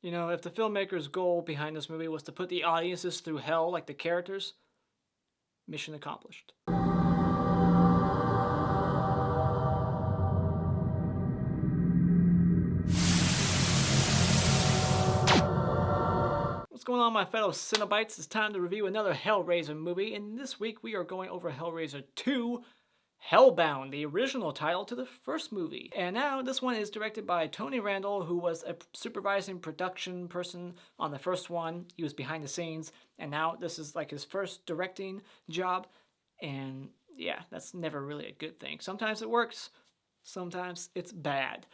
You know, if the filmmaker's goal behind this movie was to put the audiences through hell like the characters, mission accomplished. What's going on, my fellow Cenobites? It's time to review another Hellraiser movie, and this week we are going over Hellraiser 2, Hellbound, the original title to the first movie. And now this one is directed by Tony Randel, who was a supervising production person on the first one. He was behind the scenes, and now this is like his first directing job. And yeah, that's never really a good thing. Sometimes it works, sometimes it's bad.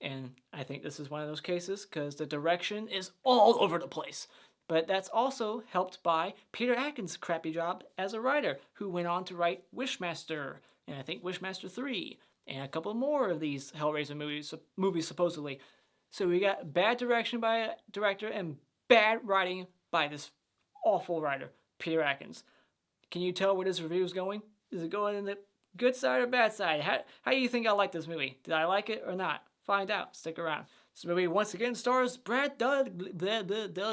And I think this is one of those cases because the direction is all over the place. But that's also helped by Peter Atkins' crappy job as a writer, who went on to write Wishmaster, and I think Wishmaster 3, and a couple more of these Hellraiser movies supposedly. So we got bad direction by a director and bad writing by this awful writer, Peter Atkins. Can you tell where this review is going? Is it going in the good side or bad side? How do you think I like this movie? Did I like it or not? Find out. Stick around. This movie once again stars Doug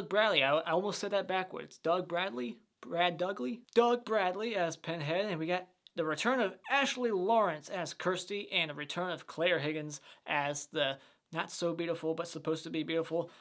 Bradley. I almost said that backwards. Doug Bradley as Pinhead, and we got the return of Ashley Laurence as Kirsty, and the return of Claire Higgins as the not so beautiful but supposed to be beautiful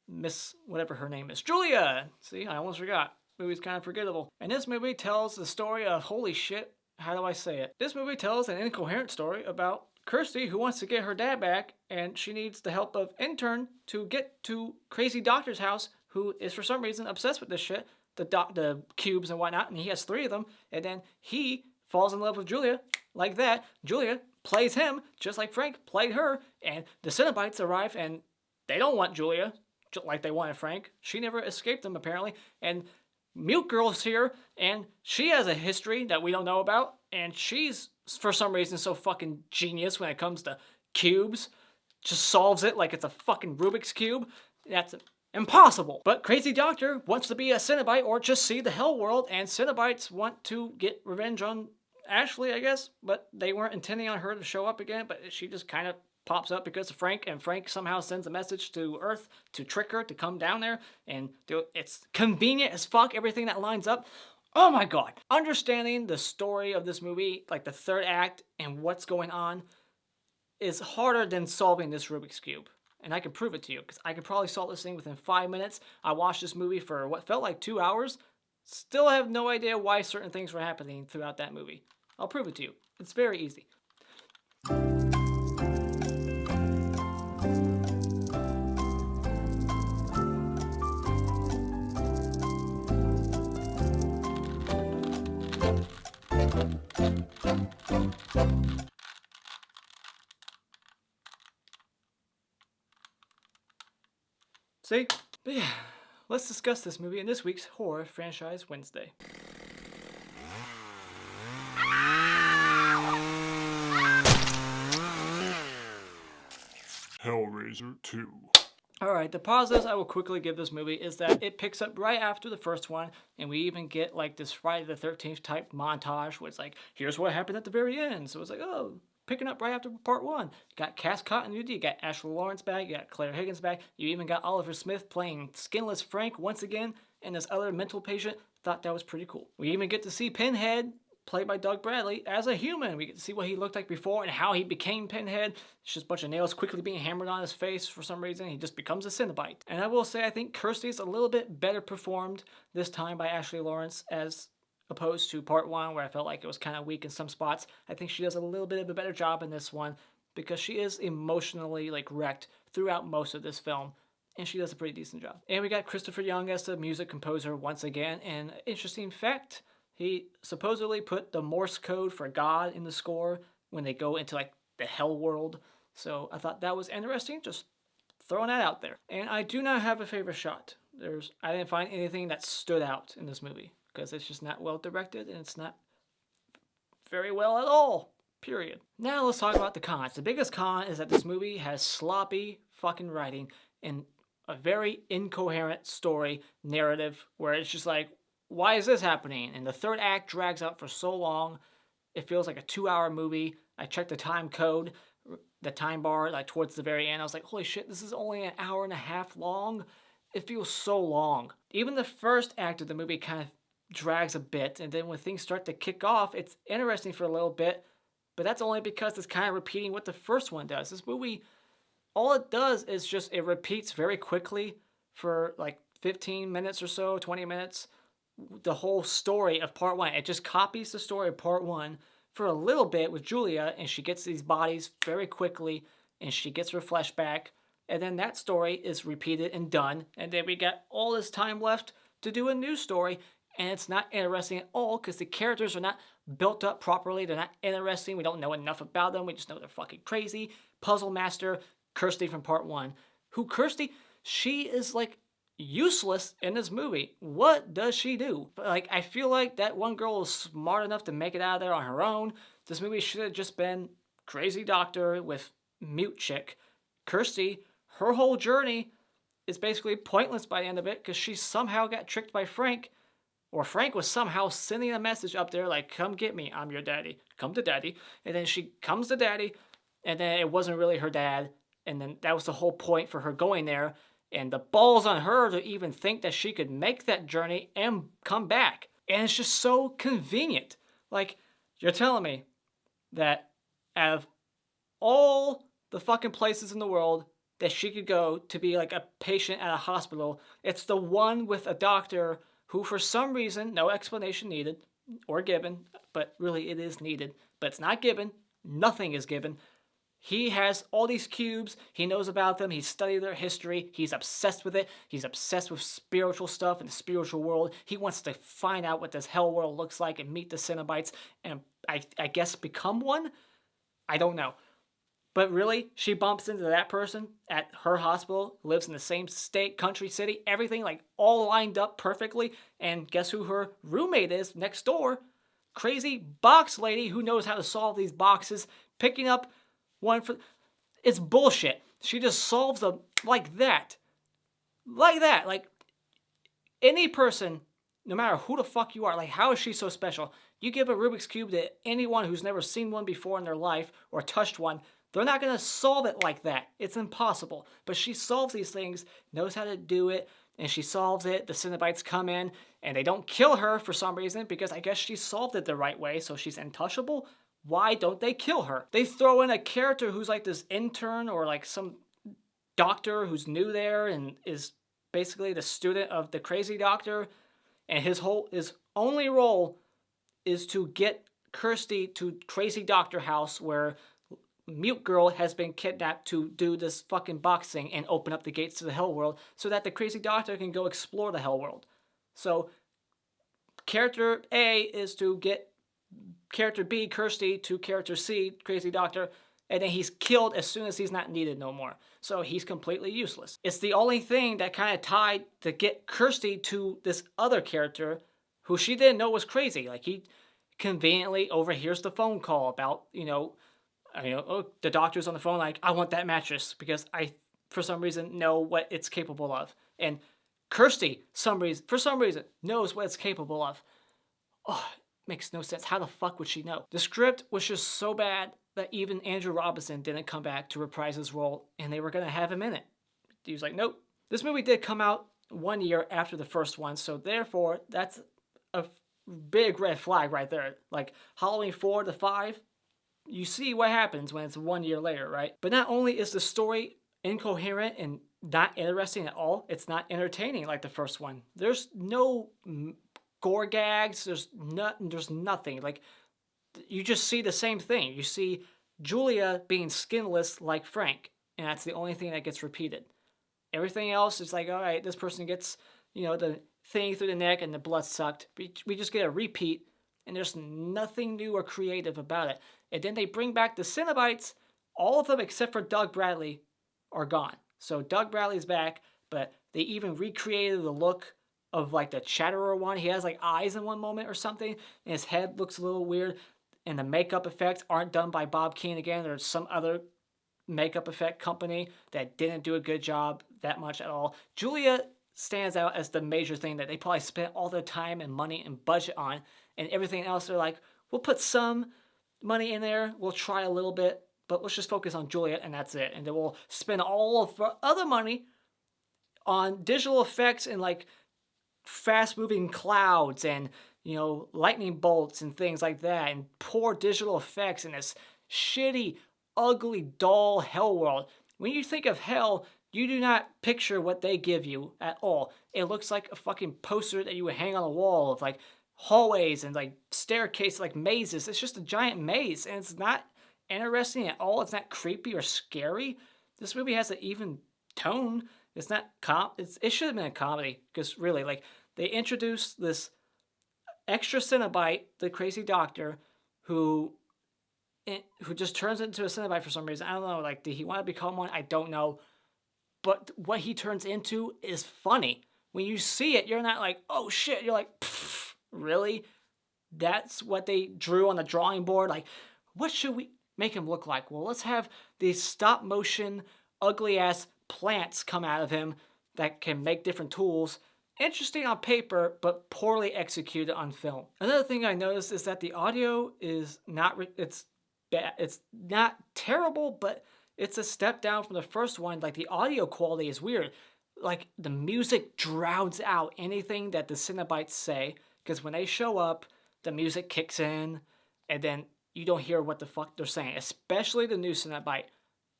Miss whatever her name is, Julia. See, I almost forgot. Movie's kind of forgettable. And this movie tells the story of holy shit. How do I say it? This movie tells an incoherent story about Kirsty, who wants to get her dad back, and she needs the help of intern to get to crazy doctor's house, who is for some reason obsessed with this shit, the cubes and whatnot, and he has 3 of them, and then he falls in love with Julia like that. Julia plays him just like Frank played her, and the Cenobites arrive, and they don't want Julia like they wanted Frank. She never escaped them apparently, and Mute Girl's here, and she has a history that we don't know about, and she's for some reason so fucking genius when it comes to cubes. Just solves it like it's a fucking Rubik's Cube. That's impossible. But Crazy Doctor wants to be a Cenobite or just see the hell world, and Cenobites want to get revenge on Ashley, I guess, but they weren't intending on her to show up again, but she just kind of pops up because of Frank, and Frank somehow sends a message to Earth to trick her to come down there and do it. It's convenient as fuck, everything that lines up. Oh my god. Understanding the story of this movie, like the third act and what's going on, is harder than solving this Rubik's Cube. And I can prove it to you, because I could probably solve this thing within 5 minutes. I watched this movie for what felt like 2 hours. Still have no idea why certain things were happening throughout that movie. I'll prove it to you. It's very easy. See? But yeah, let's discuss this movie in this week's Horror Franchise Wednesday. Hellraiser 2. Alright, the positives I will quickly give this movie is that it picks up right after the first one, and we even get like this Friday the 13th type montage where it's like, here's what happened at the very end. So it's like, oh, picking up right after part 1. You got cast continuity, you got Ashley Laurence back, you got Claire Higgins back, you even got Oliver Smith playing Skinless Frank once again, and this other mental patient. Thought that was pretty cool. We even get to see Pinhead, played by Doug Bradley, as a human. We get to see what he looked like before and how he became Pinhead. It's just a bunch of nails quickly being hammered on his face for some reason. He just becomes a Cenobite. And I will say, I think Kirsty's a little bit better performed this time by Ashley Laurence as opposed to part 1, where I felt like it was kind of weak in some spots. I think she does a little bit of a better job in this one because she is emotionally like wrecked throughout most of this film, and she does a pretty decent job. And we got Christopher Young as the music composer once again. And interesting fact, he supposedly put the Morse code for God in the score when they go into like the hell world. So I thought that was interesting, just throwing that out there. And I do not have a favorite shot. I didn't find anything that stood out in this movie because it's just not well directed and it's not very well at all, period. Now let's talk about the cons. The biggest con is that this movie has sloppy fucking writing and a very incoherent story narrative where it's just like, why is this happening? And the third act drags out for so long. It feels like a 2-hour movie. I checked the time code. the time bar, like towards the very end. I was like, holy shit, this is only an hour and a half long. It feels so long. Even the first act of the movie kind of drags a bit, and then when things start to kick off, it's interesting for a little bit, but that's only because it's kind of repeating what the first one does. This movie, all it does is just it repeats very quickly for like 15 minutes or so, 20 minutes, the whole story of part one. It just copies the story of part one for a little bit with Julia, and she gets these bodies very quickly, and she gets her flesh back, and then that story is repeated and done, and then we got all this time left to do a new story, and it's not interesting at all because the characters are not built up properly. They're not interesting. We don't know enough about them. We just know they're fucking crazy. Puzzle Master, Kirsty from part one. Who Kirsty? She is like useless in this movie. What does she do? Like, I feel like that one girl is smart enough to make it out of there on her own. This movie should have just been crazy doctor with mute chick. Kirsty, her whole journey is basically pointless by the end of it because she somehow got tricked by Frank, or Frank was somehow sending a message up there like, come get me, I'm your daddy, come to daddy. And then she comes to daddy, and then it wasn't really her dad, and then that was the whole point for her going there. And the balls on her to even think that she could make that journey and come back. And it's just so convenient. Like, you're telling me that out of all the fucking places in the world that she could go to be like a patient at a hospital, it's the one with a doctor who for some reason, no explanation needed or given, but really it is needed, but it's not given, nothing is given. He has all these cubes, he knows about them, he's studied their history, he's obsessed with it, he's obsessed with spiritual stuff and the spiritual world. He wants to find out what this hell world looks like and meet the Cenobites and I guess become one? I don't know. But really, she bumps into that person at her hospital, lives in the same state, country, city, everything like all lined up perfectly, and guess who her roommate is next door? Crazy box lady who knows how to solve these boxes, picking up one for... It's bullshit. She just solves them like that. Like that. Like, any person, no matter who the fuck you are, like, how is she so special? You give a Rubik's Cube to anyone who's never seen one before in their life, or touched one, they're not going to solve it like that. It's impossible. But she solves these things, knows how to do it, and she solves it. The Cenobites come in, and they don't kill her for some reason, because I guess she solved it the right way, so she's untouchable. Why don't they kill her? They throw in a character who's like this intern or like some doctor who's new there and is basically the student of the crazy doctor. And his only role is to get Kirsty to crazy doctor house where mute girl has been kidnapped to do this fucking boxing and open up the gates to the hell world so that the crazy doctor can go explore the hell world. So character A is to get character B, Kirsty, to character C, crazy doctor, and then he's killed as soon as he's not needed no more. So he's completely useless. It's the only thing that kind of tied to get Kirsty to this other character who she didn't know was crazy. Like, he conveniently overhears the phone call about, the doctor's on the phone like, I want that mattress because I, for some reason, know what it's capable of. And Kirsty, for some reason, knows what it's capable of. Oh, makes no sense. How the fuck would she know? The script was just so bad that even Andrew Robinson didn't come back to reprise his role, and they were going to have him in it. He was like, nope. This movie did come out 1 year after the first one, so therefore, that's a big red flag right there. Like, Halloween 4 to 5, you see what happens when it's 1 year later, right? But not only is the story incoherent and not interesting at all, it's not entertaining like the first one. There's no gore gags, there's nothing. Like, you just see the same thing. You see Julia being skinless like Frank, and that's the only thing that gets repeated. Everything else is like, all right, this person gets, the thing through the neck and the blood sucked. We just get a repeat, and there's nothing new or creative about it. And then they bring back the Cenobites. All of them except for Doug Bradley are gone. So Doug Bradley's back, but they even recreated the look of like the Chatterer one. He has like eyes in one moment or something, and his head looks a little weird. And the makeup effects aren't done by Bob Kane again. There's some other makeup effect company that didn't do a good job that much at all. Julia stands out as the major thing that they probably spent all their time and money and budget on, and everything else they're like, we'll put some money in there, we'll try a little bit, but let's just focus on Juliet and that's it. And then we'll spend all of our other money on digital effects and like fast moving clouds and, you know, lightning bolts and things like that, and poor digital effects in this shitty, ugly, dull hell world. When you think of hell, you do not picture what they give you at all. It looks like a fucking poster that you would hang on a wall of like hallways and like staircases, like mazes. It's just a giant maze, and it's not interesting at all. It's not creepy or scary. This movie has an even tone. It's not it should have been a comedy, because really, like, they introduced this extra Cenobite, the crazy doctor, who just turns into a Cenobite for some reason. I don't know. Like, did he want to become one? I don't know. But what he turns into is funny. When you see it, you're not like, oh shit. You're like, really? That's what they drew on the drawing board? Like, what should we make him look like? Well, let's have these stop motion, ugly ass plants come out of him that can make different tools. Interesting on paper, but poorly executed on film. Another thing I noticed is that the audio is not, it's bad. It's not terrible, but it's a step down from the first one. Like, the audio quality is weird. Like, the music drowns out anything that the Cenobites say, because when they show up, the music kicks in, and then you don't hear what the fuck they're saying, especially the new Cenobite.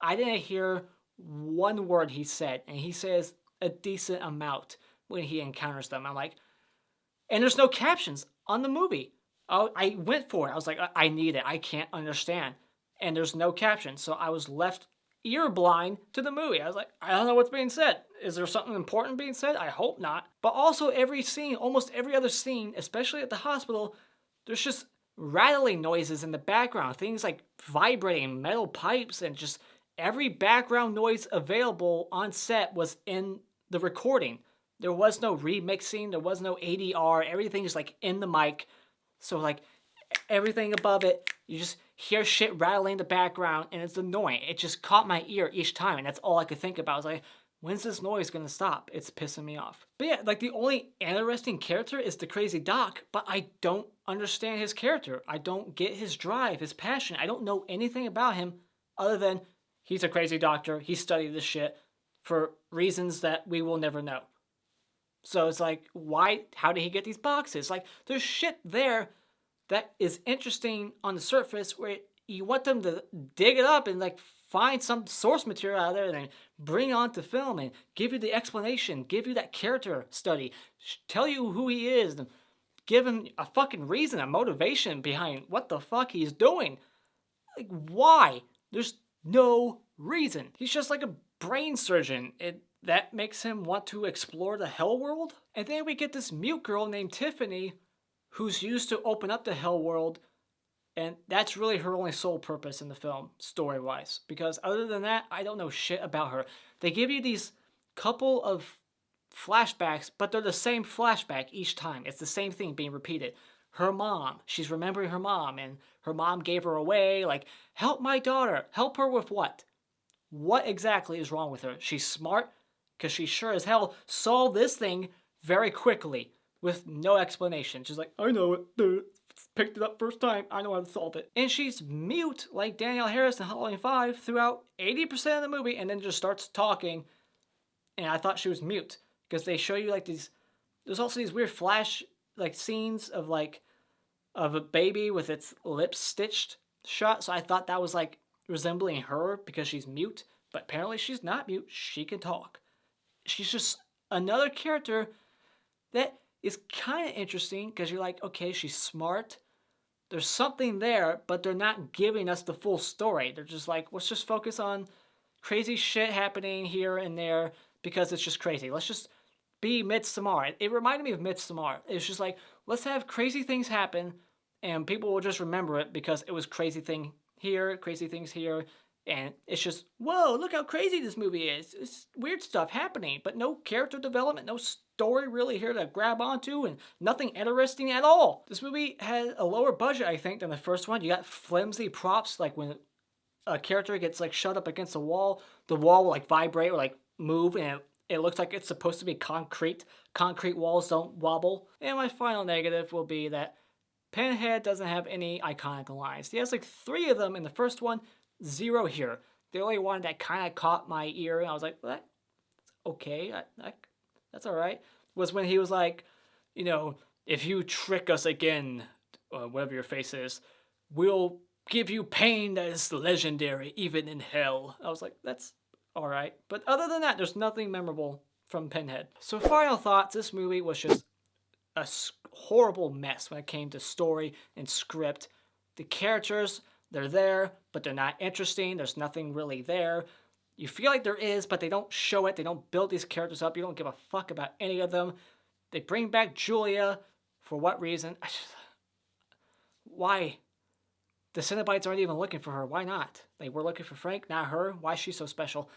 I didn't hear one word he said, and he says a decent amount when he encounters them. I'm like, and there's no captions on the movie. I went for it. I was like, I need it. I can't understand. And there's no captions. So I was left ear blind to the movie. I was like, I don't know what's being said. Is there something important being said? I hope not. But also every scene, almost every other scene, especially at the hospital, there's just rattling noises in the background. Things like vibrating metal pipes, and just every background noise available on set was in the recording. There was no remixing. There was no ADR. Everything is like in the mic. So like everything above it, you just hear shit rattling in the background, and it's annoying. It just caught my ear each time, and that's all I could think about. I was like, when's this noise gonna stop? It's pissing me off. But yeah, like, the only interesting character is the crazy doc, but I don't understand his character. I don't get his drive, his passion. I don't know anything about him other than he's a crazy doctor. He studied this shit for reasons that we will never know. So it's like, why? How did he get these boxes? Like, there's shit there that is interesting on the surface, where you want them to dig it up and like find some source material out there and then bring it onto film and give you the explanation, give you that character study, tell you who he is, and give him a fucking reason, a motivation behind what the fuck he's doing. Like, why? There's no reason. He's just like a brain surgeon. That makes him want to explore the hell world. And then we get this mute girl named Tiffany, who's used to open up the hell world, and that's really her only sole purpose in the film, story-wise. Because other than that, I don't know shit about her. They give you these couple of flashbacks, but they're the same flashback each time. It's the same thing being repeated. Her mom, she's remembering her mom, and her mom gave her away. Like, help my daughter. Help her with what? What exactly is wrong with her? She's smart, because she sure as hell solved this thing very quickly with no explanation. She's like, I know it. Dude, picked it up first time. I know how to solve it. And she's mute like Danielle Harris in Halloween 5 throughout 80% of the movie, and then just starts talking. And I thought she was mute, because they show you like these. There's also these weird flash like scenes of a baby with its lips stitched shut. So I thought that was like resembling her because she's mute, but apparently she's not mute. She can talk. She's just another character that is kind of interesting, because you're like, okay, she's smart. There's something there, but they're not giving us the full story. They're just like, let's just focus on crazy shit happening here and there because it's just crazy. Let's just be Midsommar. It reminded me of Midsommar. It's just like, let's have crazy things happen, and people will just remember it because it was crazy thing here, crazy things here. And it's just, whoa, look how crazy this movie is. It's weird stuff happening, but no character development, no story really here to grab onto, and nothing interesting at all. This movie had a lower budget, I think, than the first one. You got flimsy props, like when a character gets like shut up against a wall, the wall will like vibrate or like move, and it looks like it's supposed to be concrete. Concrete walls don't wobble. And my final negative will be that Pinhead doesn't have any iconic lines. He has like 3 of them in the first one. zero here. The only one that kind of caught my ear, and I was like, well, that's okay, that's all right, was when he was like, you know, if you trick us again, whatever your face is, we'll give you pain that is legendary, even in hell. I was like, that's all right. But other than that, there's nothing memorable from Pinhead. So final thoughts, this movie was just a horrible mess when it came to story and script. The characters, they're there, but they're not interesting. There's nothing really there. You feel like there is, but they don't show it. They don't build these characters up. You don't give a fuck about any of them. They bring back Julia. For what reason? Why? The Cenobites aren't even looking for her. Why not? They were looking for Frank, not her. Why is she so special?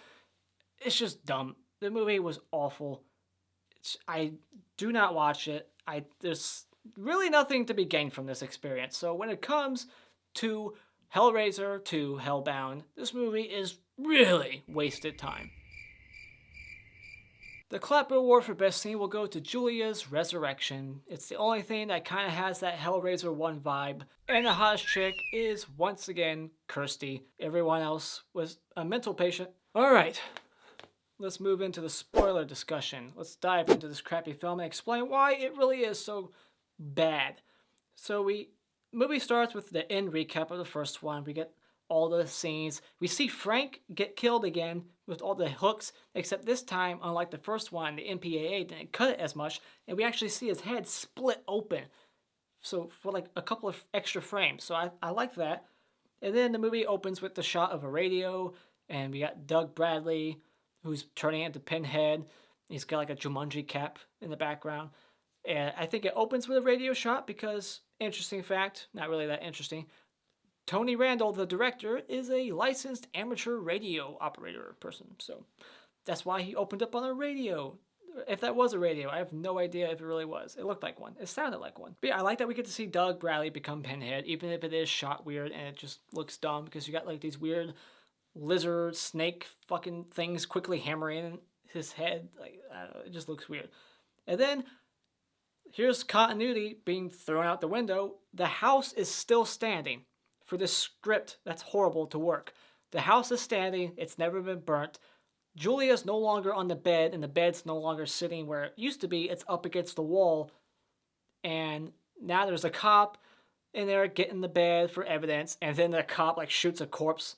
It's just dumb. The movie was awful. I do not watch it. There's really nothing to be gained from this experience. So when it comes to Hellraiser to Hellbound, this movie is really wasted time. The clap award for best scene will go to Julia's resurrection. It's the only thing that kind of has that Hellraiser 1 vibe. And the hottest chick is, once again, Kirsty. Everyone else was a mental patient. Alright, let's move into the spoiler discussion. Let's dive into this crappy film and explain why it really is so bad. So movie starts with the end recap of the first one. We get all the scenes. We see Frank get killed again with all the hooks, except this time, unlike the first one, the MPAA didn't cut it as much, and we actually see his head split open. So for like a couple of extra frames. So I like that. And then the movie opens with the shot of a radio, and we got Doug Bradley, who's turning into Pinhead. He's got like a Jumanji cap in the background. And I think it opens with a radio shot because, interesting fact, not really that interesting, Tony Randel, the director, is a licensed amateur radio operator person. So that's why he opened up on a radio. If that was a radio, I have no idea if it really was. It looked like one. It sounded like one. But yeah, I like that we get to see Doug Bradley become Pinhead, even if it is shot weird and it just looks dumb because you got like these weird lizard, snake fucking things quickly hammering his head. Like, I don't know, it just looks weird. And then here's continuity being thrown out the window. The house is still standing. For this script, that's horrible to work. The house is standing. It's never been burnt. Julia's no longer on the bed, and the bed's no longer sitting where it used to be. It's up against the wall. And now there's a cop in there getting the bed for evidence, and then the cop like shoots a corpse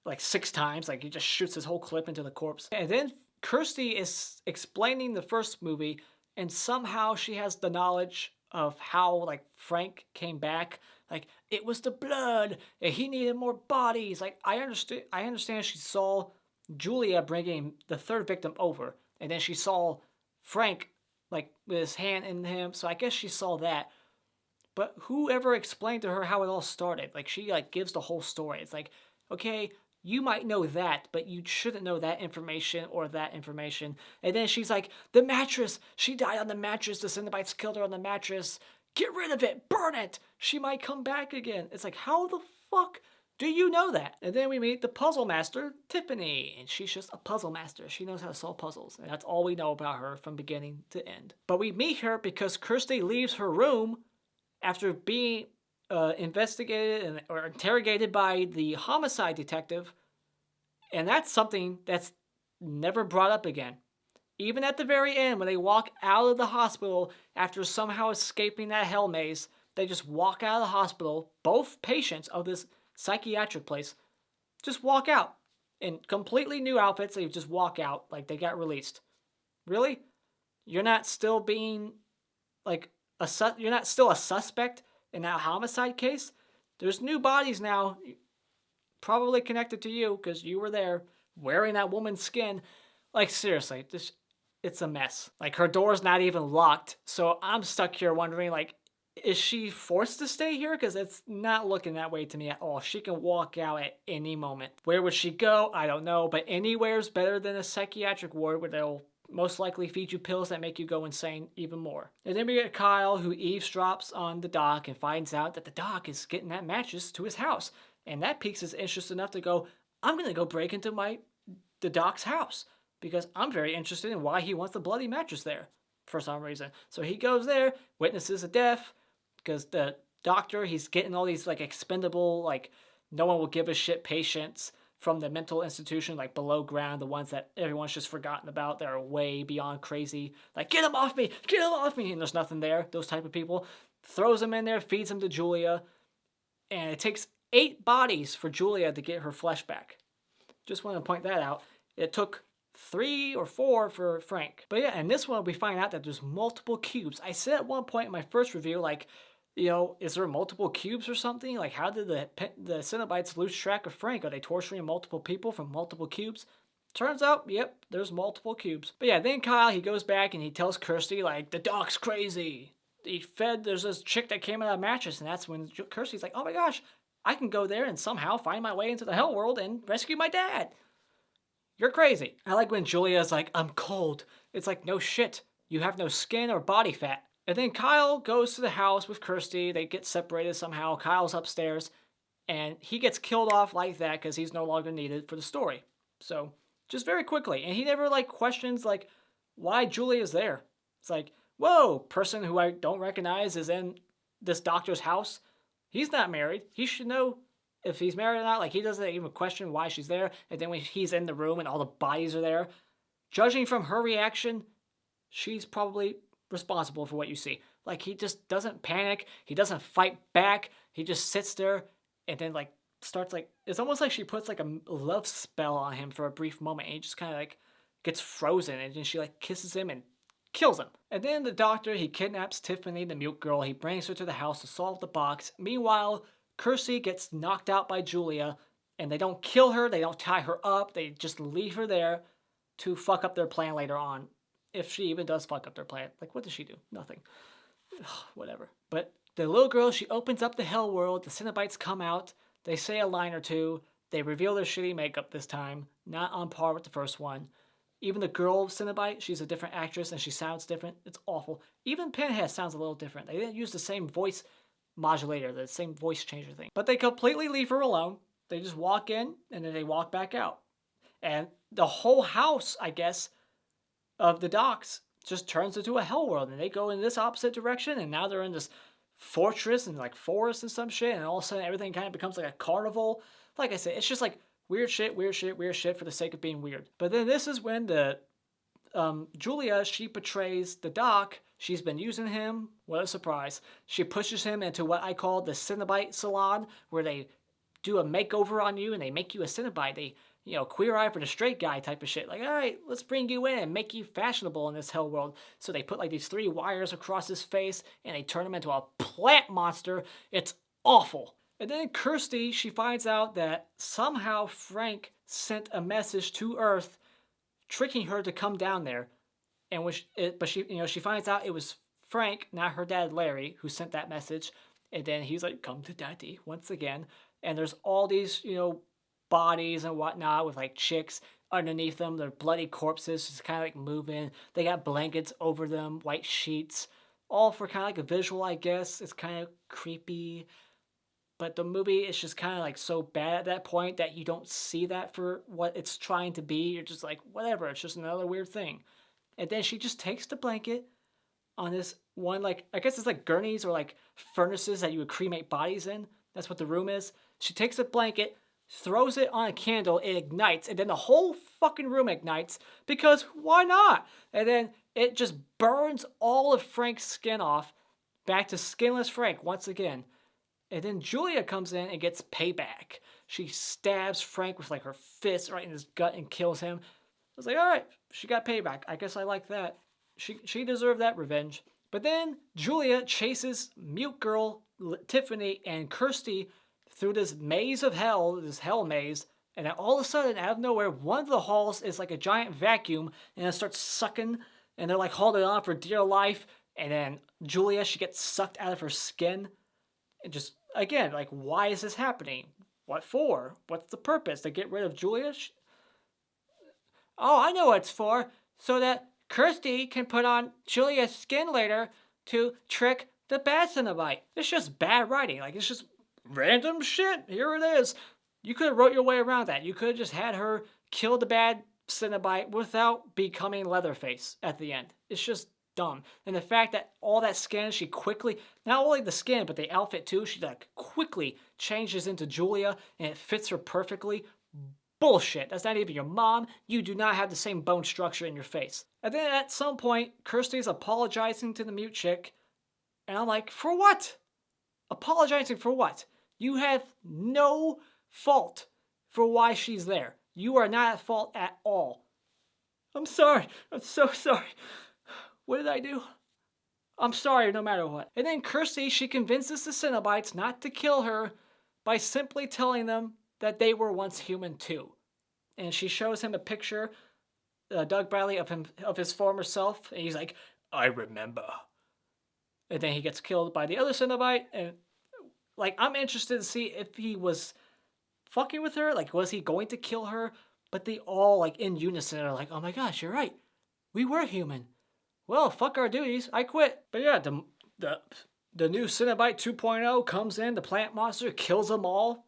like 6 times. Like he just shoots his whole clip into the corpse. And then Kirsty is explaining the first movie, and somehow she has the knowledge of how like Frank came back. Like, it was the blood, and he needed more bodies. Like, I understand she saw Julia bringing the third victim over, and then she saw Frank, like, with his hand in him, so I guess she saw that. But whoever explained to her how it all started? Like, she, like, gives the whole story. It's like, okay, you might know that, but you shouldn't know that information or that information. And then she's like, the mattress! She died on the mattress! The Cenobites killed her on the mattress! Get rid of it! Burn it! She might come back again. It's like, how the fuck do you know that? And then we meet the puzzle master, Tiffany. And she's just a puzzle master. She knows how to solve puzzles. And that's all we know about her from beginning to end. But we meet her because Kirsty leaves her room after being investigated or interrogated by the homicide detective. And that's something that's never brought up again. Even at the very end, when they walk out of the hospital after somehow escaping that hell maze, they just walk out of the hospital, both patients of this psychiatric place, just walk out in completely new outfits. They just walk out like they got released. Really? You're not still being like you're not still a suspect in that homicide case? There's new bodies now, probably connected to you because you were there wearing that woman's skin. Like, seriously, it's a mess. Like, her door's not even locked. So I'm stuck here wondering, like, is she forced to stay here? Because it's not looking that way to me at all. She can walk out at any moment. Where would she go? I don't know. But anywhere's better than a psychiatric ward where they'll most likely feed you pills that make you go insane even more. And then we get Kyle, who eavesdrops on the doc and finds out that the doc is getting that mattress to his house. And that piques his interest enough to go, I'm going to go break into the doc's house. Because I'm very interested in why he wants the bloody mattress there for some reason. So he goes there, witnesses a death, because the doctor, he's getting all these like expendable like no one will give a shit patients from the mental institution, like below ground, the ones that everyone's just forgotten about, that are way beyond crazy. Like, get him off me! Get him off me! And there's nothing there. Those type of people. Throws him in there, feeds him to Julia. And it takes 8 bodies for Julia to get her flesh back. Just want to point that out. It took 3 or 4 for Frank. But yeah, in this one, we find out that there's multiple cubes. I said at one point in my first review, like, you know, is there multiple cubes or something? Like, how did the Cenobites lose track of Frank? Are they torturing multiple people from multiple cubes? Turns out, yep, there's multiple cubes. But yeah, then Kyle, he goes back and he tells Kirsty, like, the doc's crazy. There's this chick that came out of a mattress, and that's when Kirsty's like, oh my gosh, I can go there and somehow find my way into the hell world and rescue my dad. You're crazy. I like when Julia's like, I'm cold. It's like, no shit. You have no skin or body fat. And then Kyle goes to the house with Kirsty. They get separated somehow. Kyle's upstairs. And he gets killed off like that because he's no longer needed for the story. So, just very quickly. And he never, like, questions, like, why Julia's there. It's like, whoa, person who I don't recognize is in this doctor's house. He's not married. He should know if he's married or not. Like, he doesn't even question why she's there. And then when he's in the room and all the bodies are there, judging from her reaction, she's probably responsible for what you see. Like, he just doesn't panic. He doesn't fight back. He just sits there and then, like, starts, like, it's almost like she puts, like, a love spell on him for a brief moment. And he just kind of, like, gets frozen. And then she, like, kisses him and kills him. And then the doctor, he kidnaps Tiffany, the mute girl. He brings her to the house to solve the box. Meanwhile, Kirsty gets knocked out by Julia, and they don't kill her. They don't tie her up. They just leave her there to fuck up their plan later on. If she even does fuck up their plan. Like, what does she do? Nothing. Ugh, whatever. But the little girl, she opens up the hell world. The Cenobites come out. They say a line or two. They reveal their shitty makeup this time. Not on par with the first one. Even the girl Cenobite, she's a different actress and she sounds different. It's awful. Even Pinhead sounds a little different. They didn't use the same voice modulator, the same voice changer thing. But they completely leave her alone. They just walk in and then they walk back out. And the whole house, I guess, of the docks just turns into a hell world. And they go in this opposite direction and now they're in this fortress and like forest and some shit. And all of a sudden everything kind of becomes like a carnival. Like I said, it's just like weird shit for the sake of being weird. But then this is when the Julia, she betrays the doc. She's been using him. What a surprise. She pushes him into what I call the Cenobite salon, where they do a makeover on you and they make you a Cenobite. They, you know, queer eye for the straight guy type of shit. Like, all right, let's bring you in and make you fashionable in this hell world. So they put like these 3 wires across his face and they turn him into a plant monster. It's awful. And then Kirsty, she finds out that somehow Frank sent a message to Earth, tricking her to come down there. And but she finds out it was Frank, not her dad Larry, who sent that message. And then he's like, "Come to daddy," once again. And there's all these, bodies and whatnot with like chicks underneath them. They're bloody corpses, just kind of like moving. They got blankets over them, white sheets, all for kind of like a visual, I guess. It's kind of creepy. But the movie is just kind of like so bad at that point that you don't see that for what it's trying to be. You're just like, whatever, it's just another weird thing. And then she just takes the blanket on this one, like, I guess it's like gurneys or like furnaces that you would cremate bodies in. That's what the room is. She takes a blanket, throws it on a candle, it ignites, and then the whole fucking room ignites because why not? And then it just burns all of Frank's skin off, back to skinless Frank once again. And then Julia comes in and gets payback. She stabs Frank with like her fist right in his gut and kills him. I was like, all right, she got payback. I guess I like that. She deserved that revenge. But then Julia chases mute girl Tiffany and Kirsty through this maze of hell, this hell maze. And then all of a sudden, out of nowhere, one of the halls is like a giant vacuum and it starts sucking. And they're like holding on for dear life. And then Julia, she gets sucked out of her skin. And just, again, like, why is this happening? What for? What's the purpose? To get rid of Julia? Oh, I know what it's for. So that Kirsty can put on Julia's skin later to trick the bad Cenobite. It's just bad writing. Like, it's just random shit. Here it is. You could have wrote your way around that. You could have just had her kill the bad Cenobite without becoming Leatherface at the end. It's just dumb. And the fact that all that skin, she quickly, not only the skin, but the outfit too, she like quickly changes into Julia and it fits her perfectly. Bullshit. That's not even your mom. You do not have the same bone structure in your face. And then at some point, Kirsty's apologizing to the mute chick. And I'm like, for what? Apologizing for what? You have no fault for why she's there. You are not at fault at all. I'm sorry. I'm so sorry. What did I do? I'm sorry no matter what. And then Kirsty, she convinces the Cenobites not to kill her by simply telling them that they were once human too. And she shows him a picture, Doug Bradley, of his former self. And he's like, I remember. And then he gets killed by the other Cenobite. And like, I'm interested to see if he was fucking with her. Like, was he going to kill her? But they all, like, in unison are like, oh my gosh, you're right. We were human. Well, fuck our duties. I quit. But yeah, the new Cenobite 2.0 comes in. The plant monster kills them all,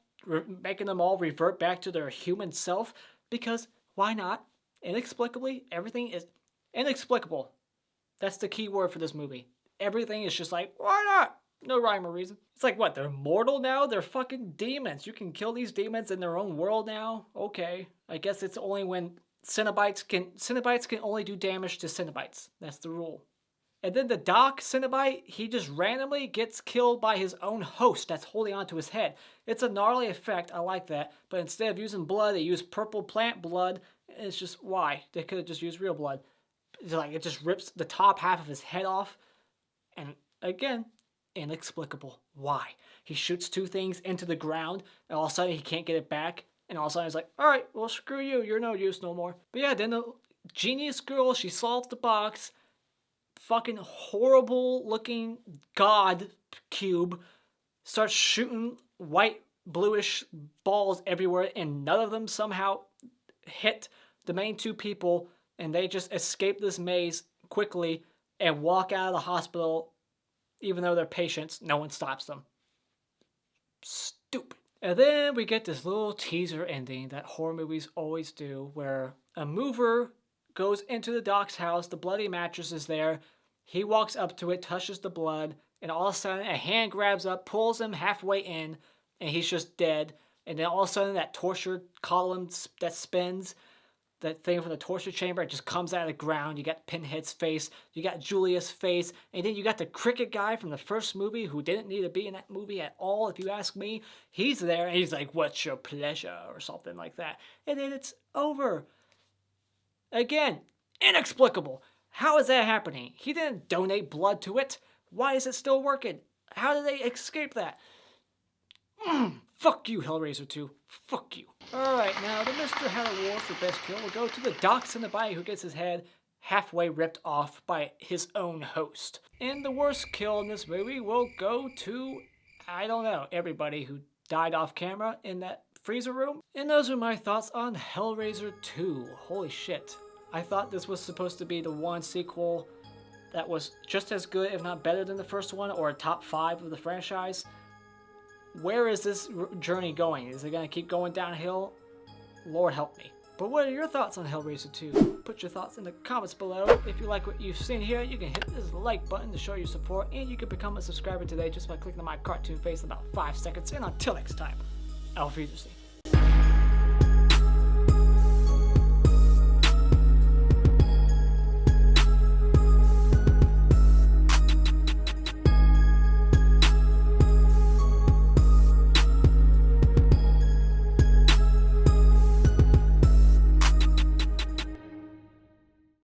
making them all revert back to their human self. Because why not? Inexplicably, everything is inexplicable. That's the key word for this movie. Everything is just like, why not? No rhyme or reason. It's like, what, they're mortal now? They're fucking demons. You can kill these demons in their own world now? Okay. I guess it's only when Cenobites can only do damage to Cenobites. That's the rule. And then the Doc Cenobite, he just randomly gets killed by his own host that's holding onto his head. It's a gnarly effect. I like that. But instead of using blood, they use purple plant blood. It's just, why? They could have just used real blood. It's like, it just rips the top half of his head off. And again, inexplicable. Why? He shoots two things into the ground, and all of a sudden he can't get it back. And all of a sudden he's like, alright, well, screw you. You're no use no more. But yeah, then the genius girl, she solves the box. Fucking horrible looking god cube starts shooting white bluish balls everywhere, and none of them somehow hit the main two people, and they just escape this maze quickly and walk out of the hospital. Even though they're patients, no one stops them. Stupid. And then we get this little teaser ending that horror movies always do, where a mover goes into the Doc's house, the bloody mattress is there, he walks up to it, touches the blood, and all of a sudden a hand grabs up, pulls him halfway in, and he's just dead. And then all of a sudden that torture column that spins, that thing from the torture chamber, it just comes out of the ground. You got Pinhead's face, you got Julia's face, and then you got the cricket guy from the first movie who didn't need to be in that movie at all, if you ask me. He's there, and he's like, what's your pleasure, or something like that. And then it's over. Again, inexplicable. How is that happening? He didn't donate blood to it. Why is it still working? How did they escape that? Fuck you, Hellraiser 2. Fuck you. Alright, now the Mr. Hellworld for best kill will go to the Doc Cenobite who gets his head halfway ripped off by his own host. And the worst kill in this movie will go to, I don't know, everybody who died off camera in that freezer room. And those are my thoughts on Hellraiser 2. Holy shit. I thought this was supposed to be the one sequel that was just as good, if not better than the first one, or a top 5 of the franchise. Where is this journey going? Is it going to keep going downhill? Lord help me. But what are your thoughts on Hellraiser 2? Put your thoughts in the comments below. If you like what you've seen here, you can hit this like button to show your support, and you can become a subscriber today just by clicking on my cartoon face in about 5 seconds. And until next time, auf Wiedersehen.